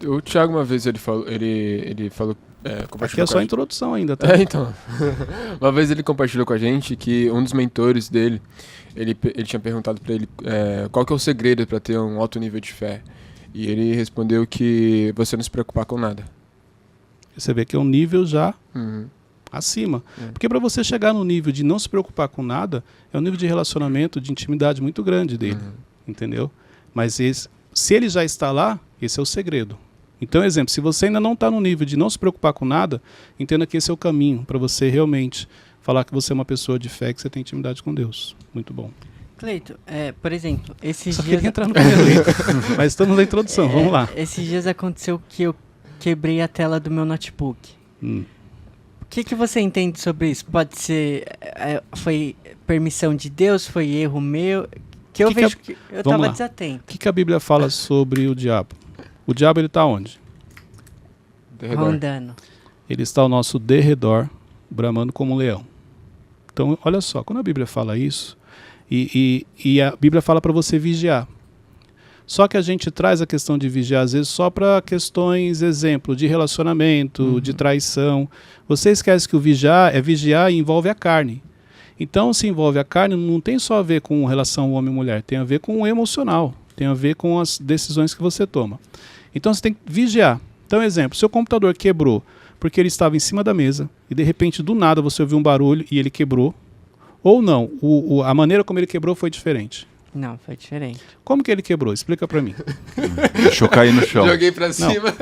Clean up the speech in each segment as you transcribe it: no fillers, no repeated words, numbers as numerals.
O Thiago uma vez ele falou Aqui compartilhou é com só a a gente. introdução ainda, tá? Então. Uma vez ele compartilhou com a gente que um dos mentores dele, ele tinha perguntado pra ele qual que é o segredo pra ter um alto nível de fé. E ele respondeu que você não se preocupar com nada. Você vê que é um nível já Uhum. acima. Porque para você chegar no nível de não se preocupar com nada, é um nível de relacionamento, de intimidade muito grande dele. Entendeu? Mas se ele já está lá, esse é o segredo. Então, exemplo, se você ainda não está no nível de não se preocupar com nada, entenda que esse é o caminho para você realmente falar que você é uma pessoa de fé, que você tem intimidade com Deus. Muito bom. Cleito, por exemplo, esses Só dias... queria entrar no primeiro item, mas estamos na introdução, vamos lá. Esses dias aconteceu que eu quebrei a tela do meu notebook. O que você entende sobre isso? Pode ser... foi permissão de Deus? Foi erro meu? Que eu vejo que eu estava desatento. O que a Bíblia fala sobre o diabo? O diabo, ele está onde? Rondando. Ele está ao nosso derredor, bramando como um leão. Então, olha só, quando a Bíblia fala isso, e a Bíblia fala para você vigiar. Só que a gente traz a questão de vigiar, às vezes, só para questões, exemplo, de relacionamento, de traição. Você esquece que o vigiar e envolve a carne. Então, se envolve a carne, não tem só a ver com relação homem e mulher, tem a ver com o emocional, tem a ver com as decisões que você toma. Então, você tem que vigiar. Então, exemplo, seu computador quebrou porque ele estava em cima da mesa e, de repente, do nada, você ouviu um barulho e ele quebrou. Ou não, a maneira como ele quebrou foi diferente. Não, foi diferente. Como que ele quebrou? Explica pra mim. Deixou cair no chão. Joguei pra cima.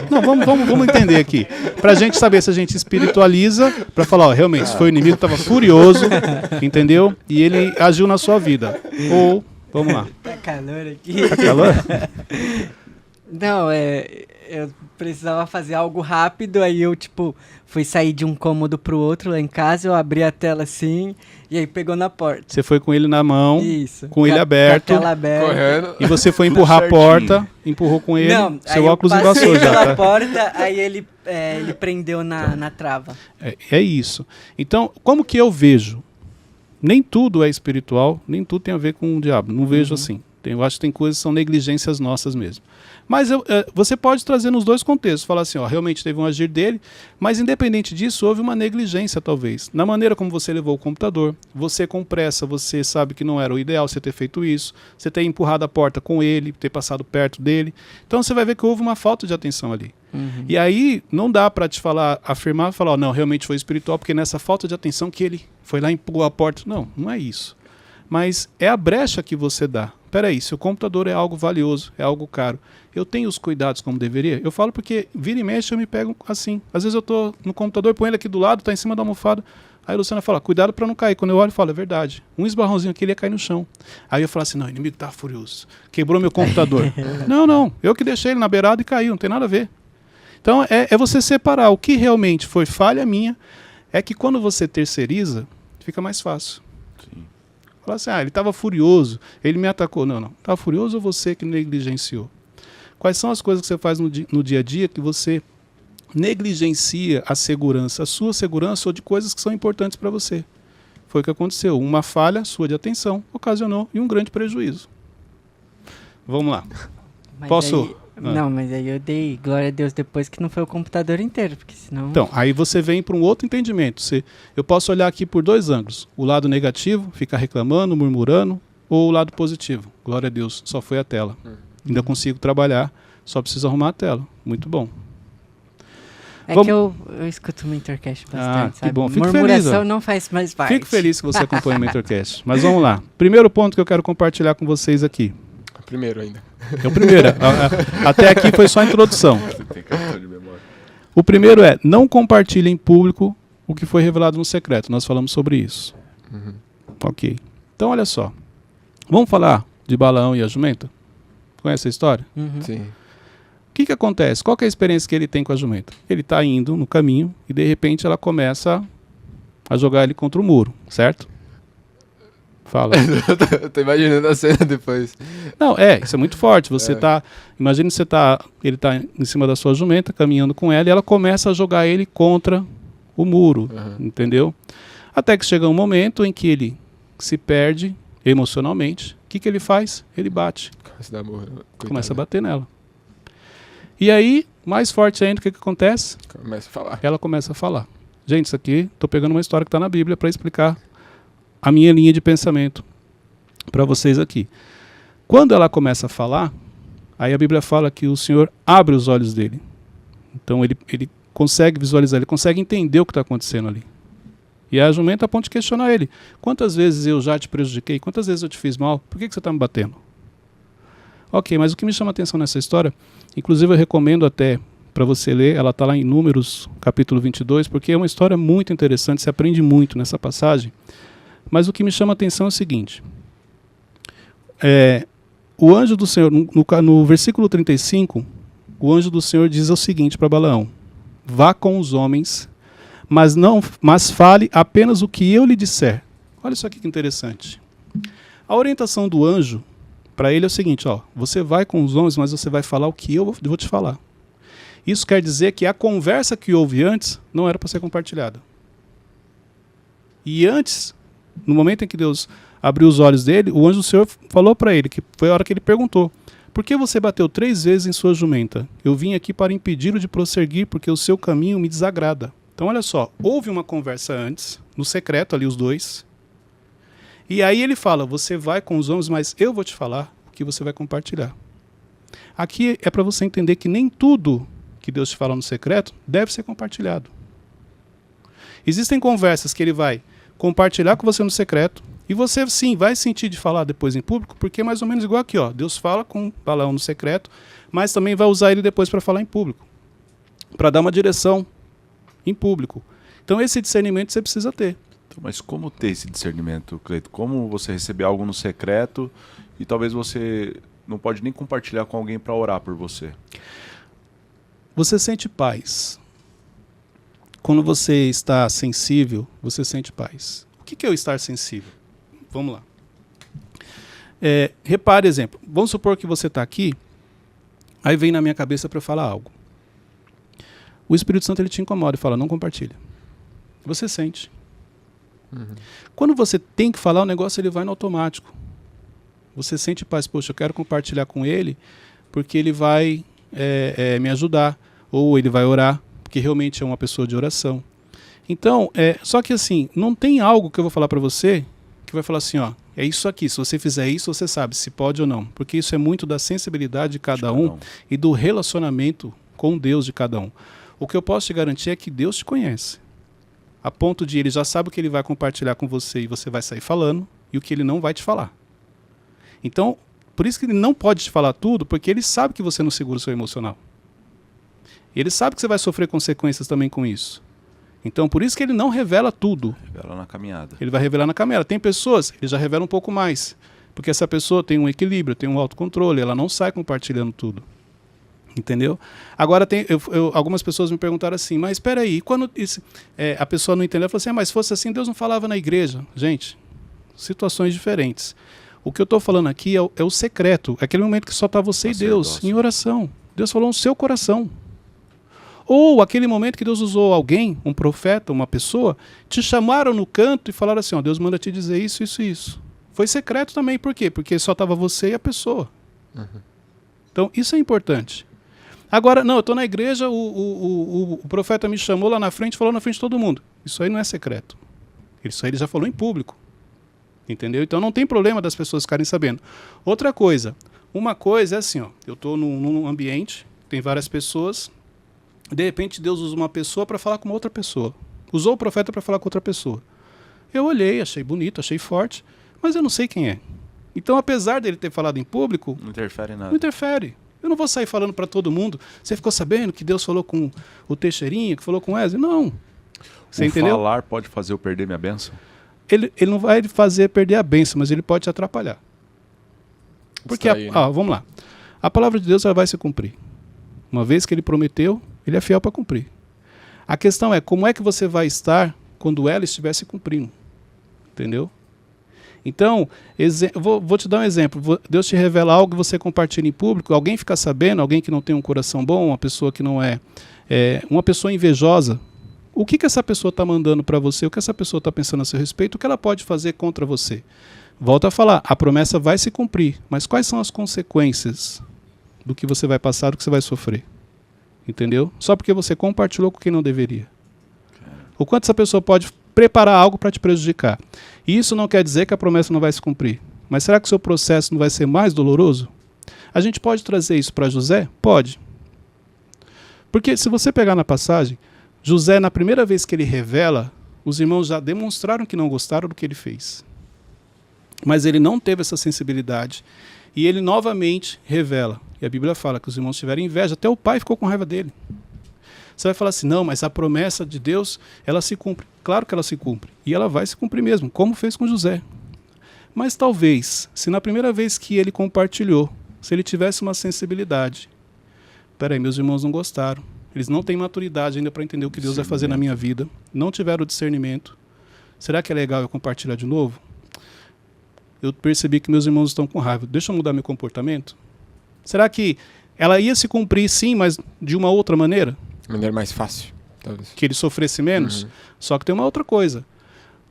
Não, vamos entender aqui. Pra gente saber se a gente espiritualiza, pra falar, ó, realmente, foi o inimigo que estava furioso, entendeu? E ele agiu na sua vida. Ou, vamos lá. Tá calor aqui. Tá calor? Não, eu precisava fazer algo rápido, aí eu, fui sair de um cômodo pro outro lá em casa, eu abri a tela assim, e aí pegou na porta. Você foi com ele na mão, Isso. com ele aberto, Com a tela aberta. Correndo. e você foi empurrar a porta, empurrou com ele, Não, seu aí óculos eu passei embaçou já, pela tá? porta, aí ele prendeu na trava. É isso. Então, como que eu vejo? Nem tudo é espiritual, nem tudo tem a ver com o diabo. Não vejo assim. Eu acho que tem coisas que são negligências nossas mesmo. Mas você pode trazer nos dois contextos, falar assim, ó, realmente teve um agir dele, mas independente disso, houve uma negligência talvez. Na maneira como você levou o computador, você com pressa, você sabe que não era o ideal você ter feito isso, você ter empurrado a porta com ele, ter passado perto dele. Então você vai ver que houve uma falta de atenção ali. E aí não dá para te afirmar, falar, ó, não, realmente foi espiritual, porque nessa falta de atenção que ele foi lá e empurrou a porta. Não, não é isso. Mas é a brecha que você dá. Peraí, se o computador é algo valioso, é algo caro, eu tenho os cuidados como deveria? Eu falo porque vira e mexe eu me pego assim. Às vezes eu tô no computador, põe ele aqui do lado, tá em cima da almofada. Aí a Luciana fala, cuidado para não cair. Quando eu olho, eu falo, é verdade. Um esbarrãozinho aqui, ele ia cair no chão. Aí eu falo assim, não, o inimigo tá furioso. Quebrou meu computador. Não, eu que deixei ele na beirada e caiu, não tem nada a ver. Então é você separar. O que realmente foi falha minha é que quando você terceiriza, fica mais fácil. Fala assim, ele estava furioso, ele me atacou. Não. Estava furioso ou você que negligenciou? Quais são as coisas que você faz no dia a dia que você negligencia a sua segurança ou de coisas que são importantes para você? Foi o que aconteceu. Uma falha sua de atenção ocasionou e um grande prejuízo. Vamos lá. Mas Posso? Não, mas aí eu dei glória a Deus depois que não foi o computador inteiro, porque senão... Então, aí você vem para um outro entendimento. Eu posso olhar aqui por dois ângulos. O lado negativo, ficar reclamando, murmurando, ou o lado positivo. Glória a Deus, só foi a tela. Ainda consigo trabalhar, só preciso arrumar a tela. Muito bom. Que eu escuto o Mentorcast bastante, que sabe? bom. Fico Murmuração feliz, não faz mais parte. Fico feliz que você acompanha o Mentorcast. Mas vamos lá. Primeiro ponto que eu quero compartilhar com vocês aqui. Primeiro ainda. É o primeiro. Até aqui foi só a introdução. O primeiro é, não compartilhe em público o que foi revelado no secreto. Nós falamos sobre isso. Ok. Então, olha só. Vamos falar de Balaão e a jumenta? Conhece a história? Sim. O que acontece? Qual que é a experiência que ele tem com a jumenta? Ele está indo no caminho e, de repente, ela começa a jogar ele contra o muro, certo? Fala. Eu tô imaginando a cena depois. Não, isso é muito forte. Imagina ele tá em cima da sua jumenta, caminhando com ela, e ela começa a jogar ele contra o muro, entendeu? Até que chega um momento em que ele se perde emocionalmente. O que ele faz? Ele bate. Começa a dar amor. Começa a bater nela. E aí, mais forte ainda, o que acontece? Começa a falar. Ela começa a falar. Gente, isso aqui, estou pegando uma história que está na Bíblia para explicar a minha linha de pensamento para vocês aqui. Quando ela começa a falar, aí a Bíblia fala que o Senhor abre os olhos dele. Então ele consegue visualizar, ele consegue entender o que está acontecendo ali. E a jumenta a ponto de questionar ele. Quantas vezes eu já te prejudiquei? Quantas vezes eu te fiz mal? Por que você está me batendo? Ok, mas o que me chama a atenção nessa história, inclusive eu recomendo até para você ler, ela está lá em Números, capítulo 22, porque é uma história muito interessante, se aprende muito nessa passagem. Mas o que me chama a atenção é o seguinte. O anjo do Senhor, no versículo 35, o anjo do Senhor diz o seguinte para Balaão: vá com os homens, mas fale apenas o que eu lhe disser. Olha só que interessante. A orientação do anjo para ele é o seguinte: você vai com os homens, mas você vai falar o que eu vou te falar. Isso quer dizer que a conversa que houve antes não era para ser compartilhada. E antes, no momento em que Deus abriu os olhos dele, o anjo do Senhor falou para ele, que foi a hora que ele perguntou: por que você bateu 3 vezes em sua jumenta? Eu vim aqui para impedi-lo de prosseguir, porque o seu caminho me desagrada. Então olha só, houve uma conversa antes, no secreto ali os dois, e aí ele fala: você vai com os homens, mas eu vou te falar o que você vai compartilhar. Aqui é para você entender que nem tudo que Deus te fala no secreto deve ser compartilhado. Existem conversas que ele vai compartilhar com você no secreto, e você sim vai sentir de falar depois em público, porque é mais ou menos igual aqui, Deus fala com Balaão no secreto, mas também vai usar ele depois para falar em público, para dar uma direção em público. Então esse discernimento você precisa ter. Então, mas como ter esse discernimento, Cleito? Como você receber algo no secreto e talvez você não pode nem compartilhar com alguém para orar por você? Você sente paz. Quando você está sensível, você sente paz. O que é o estar sensível? Vamos lá. Repare, exemplo. Vamos supor que você está aqui, aí vem na minha cabeça para falar algo. O Espírito Santo ele te incomoda e fala: não compartilha. Você sente. Uhum. Quando você tem que falar, o negócio ele vai no automático. Você sente paz. Poxa, eu quero compartilhar com ele porque ele vai me ajudar. Ou ele vai orar, porque realmente é uma pessoa de oração. Então, só que assim, não tem algo que eu vou falar para você que vai falar assim, é isso aqui, se você fizer isso, você sabe se pode ou não. Porque isso é muito da sensibilidade de cada um e do relacionamento com Deus de cada um. O que eu posso te garantir é que Deus te conhece. A ponto de ele já sabe o que ele vai compartilhar com você e você vai sair falando, e o que ele não vai te falar. Então, por isso que ele não pode te falar tudo, porque ele sabe que você não segura o seu emocional. Ele sabe que você vai sofrer consequências também com isso. Então, por isso que ele não revela tudo. Revela na caminhada. Ele vai revelar na caminhada. Tem pessoas, ele já revela um pouco mais. Porque essa pessoa tem um equilíbrio, tem um autocontrole, ela não sai compartilhando tudo. Entendeu? Agora, algumas pessoas me perguntaram assim, mas espera aí, quando a pessoa não entendeu, ela falou assim, mas se fosse assim, Deus não falava na igreja. Gente, situações diferentes. O que eu estou falando aqui é o secreto, é aquele momento que só está você e Deus, em oração. Deus falou no seu coração. Ou aquele momento que Deus usou alguém, um profeta, uma pessoa, te chamaram no canto e falaram assim, Deus manda te dizer isso, isso e isso. Foi secreto também, por quê? Porque só estava você e a pessoa. Uhum. Então, isso é importante. Agora, não, eu estou na igreja, o profeta me chamou lá na frente, falou na frente de todo mundo. Isso aí não é secreto. Isso aí ele já falou em público. Entendeu? Então não tem problema das pessoas ficarem sabendo. Outra coisa, uma coisa é assim, eu estou num ambiente, tem várias pessoas, de repente Deus usa uma pessoa para falar com uma outra pessoa. Usou o profeta para falar com outra pessoa. Eu olhei, achei bonito, achei forte, mas eu não sei quem é. Então, apesar dele ter falado em público... Não interfere em nada. Não interfere. Eu não vou sair falando para todo mundo. Você ficou sabendo que Deus falou com o Teixeirinha, que falou com o Wesley? Não. Você entendeu? Falar pode fazer eu perder minha bênção? Ele não vai fazer perder a bênção, mas ele pode te atrapalhar. Porque, vamos lá. A palavra de Deus ela vai se cumprir. Uma vez que ele prometeu, ele é fiel para cumprir. A questão é, como é que você vai estar quando ela estiver se cumprindo? Entendeu? Então, vou te dar um exemplo. Deus te revela algo que você compartilha em público, alguém fica sabendo, alguém que não tem um coração bom, uma pessoa que não uma pessoa invejosa. O que essa pessoa está mandando para você? O que essa pessoa está pensando a seu respeito? O que ela pode fazer contra você? Volto a falar, a promessa vai se cumprir, mas quais são as consequências do que você vai passar, do que você vai sofrer? entendeu? Só porque você compartilhou com quem não deveria. O quanto essa pessoa pode preparar algo para te prejudicar. E isso não quer dizer que a promessa não vai se cumprir. Mas será que o seu processo não vai ser mais doloroso? A gente pode trazer isso para José? Pode. Porque se você pegar na passagem, José, na primeira vez que ele revela, os irmãos já demonstraram que não gostaram do que ele fez. Mas ele não teve essa sensibilidade. E ele novamente revela. E a Bíblia fala que os irmãos tiveram inveja. Até o pai ficou com raiva dele. Você vai falar assim, não, mas a promessa de Deus, ela se cumpre. Claro que ela se cumpre. E ela vai se cumprir mesmo, como fez com José. Mas talvez, se na primeira vez que ele compartilhou, se ele tivesse uma sensibilidade, peraí, meus irmãos não gostaram. Eles não têm maturidade ainda para entender o que Deus vai fazer na minha vida. Não tiveram discernimento. Será que é legal eu compartilhar de novo? Eu percebi que meus irmãos estão com raiva. Deixa eu mudar meu comportamento? Será que ela ia se cumprir sim, mas de uma outra maneira? Maneira mais fácil, talvez. Que ele sofresse menos? Só que tem uma outra coisa.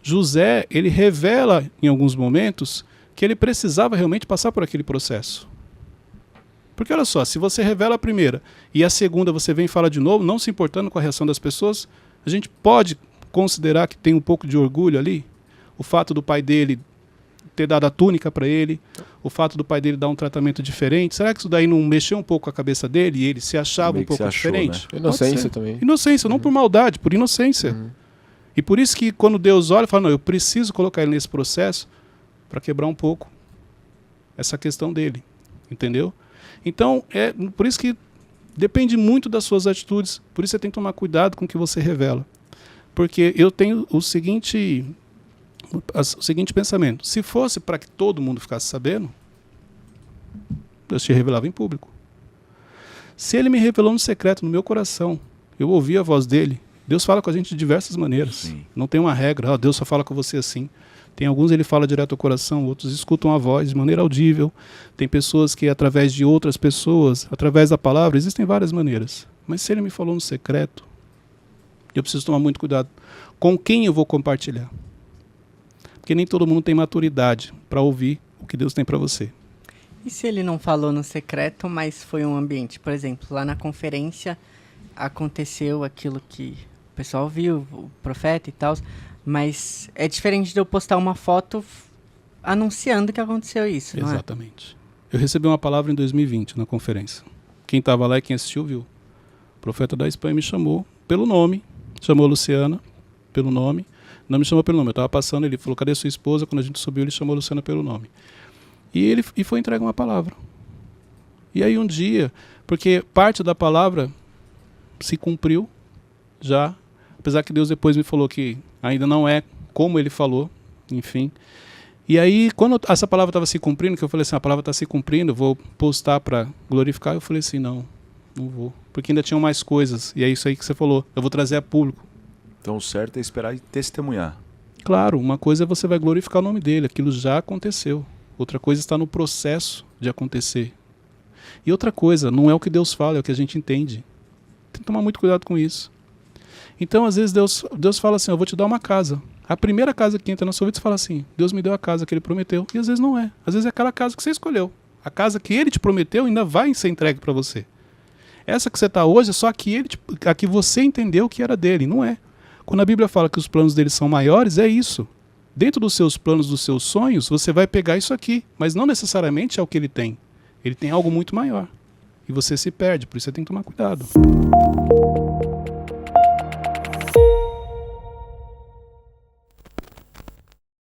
José, ele revela em alguns momentos que ele precisava realmente passar por aquele processo. Porque olha só, se você revela a primeira e a segunda você vem e fala de novo, não se importando com a reação das pessoas, a gente pode considerar que tem um pouco de orgulho ali? O fato do pai dele ter dado a túnica para ele, o fato do pai dele dar um tratamento diferente, será que isso daí não mexeu um pouco com a cabeça dele e ele se achava um pouco diferente? Né? Inocência também. Inocência, não por maldade, por inocência. E por isso que quando Deus olha, fala, não, eu preciso colocar ele nesse processo para quebrar um pouco essa questão dele, entendeu? Então, é por isso que depende muito das suas atitudes, por isso você tem que tomar cuidado com o que você revela. Porque eu tenho o seguinte pensamento, se fosse para que todo mundo ficasse sabendo, Deus te revelava em público. Se ele me revelou no secreto, no meu coração, eu ouvi a voz dele, Deus fala com a gente de diversas maneiras. Sim. Não tem uma regra, Deus só fala com você assim. Tem alguns ele fala direto ao coração, outros escutam a voz de maneira audível. Tem pessoas que através de outras pessoas, através da palavra, existem várias maneiras. Mas se ele me falou no secreto, eu preciso tomar muito cuidado com quem eu vou compartilhar. Porque nem todo mundo tem maturidade para ouvir o que Deus tem para você. E se ele não falou no secreto, mas foi um ambiente? Por exemplo, lá na conferência aconteceu aquilo que o pessoal viu, o profeta e tal, mas é diferente de eu postar uma foto anunciando que aconteceu isso, não é? Exatamente. Eu recebi uma palavra em 2020 na conferência. Quem estava lá e quem assistiu viu. O profeta da Espanha me chamou pelo nome, chamou a Luciana pelo nome, não me chamou pelo nome, eu estava passando, ele falou, cadê sua esposa? Quando a gente subiu, ele chamou a Luciana pelo nome. E foi entregue uma palavra. E aí um dia, porque parte da palavra se cumpriu já, apesar que Deus depois me falou que ainda não é como ele falou, enfim. E aí, quando essa palavra estava se cumprindo, que eu falei assim, a palavra está se cumprindo, eu vou postar para glorificar, eu falei assim, não vou, porque ainda tinham mais coisas, e é isso aí que você falou, eu vou trazer a público. Então o certo é esperar e testemunhar. Claro, uma coisa é você vai glorificar o nome dele, aquilo já aconteceu. Outra coisa está no processo de acontecer. E outra coisa, não é o que Deus fala, é o que a gente entende. Tem que tomar muito cuidado com isso. Então, às vezes, Deus fala assim, eu vou te dar uma casa. A primeira casa que entra na sua vida, você fala assim, Deus me deu a casa que Ele prometeu. E às vezes não é. Às vezes é aquela casa que você escolheu. A casa que Ele te prometeu ainda vai ser entregue para você. Essa que você está hoje é só a que você entendeu que era dele, não é. Quando a Bíblia fala que os planos dele são maiores, é isso. Dentro dos seus planos, dos seus sonhos, você vai pegar isso aqui, mas não necessariamente é o que ele tem. Ele tem algo muito maior. E você se perde, por isso você tem que tomar cuidado.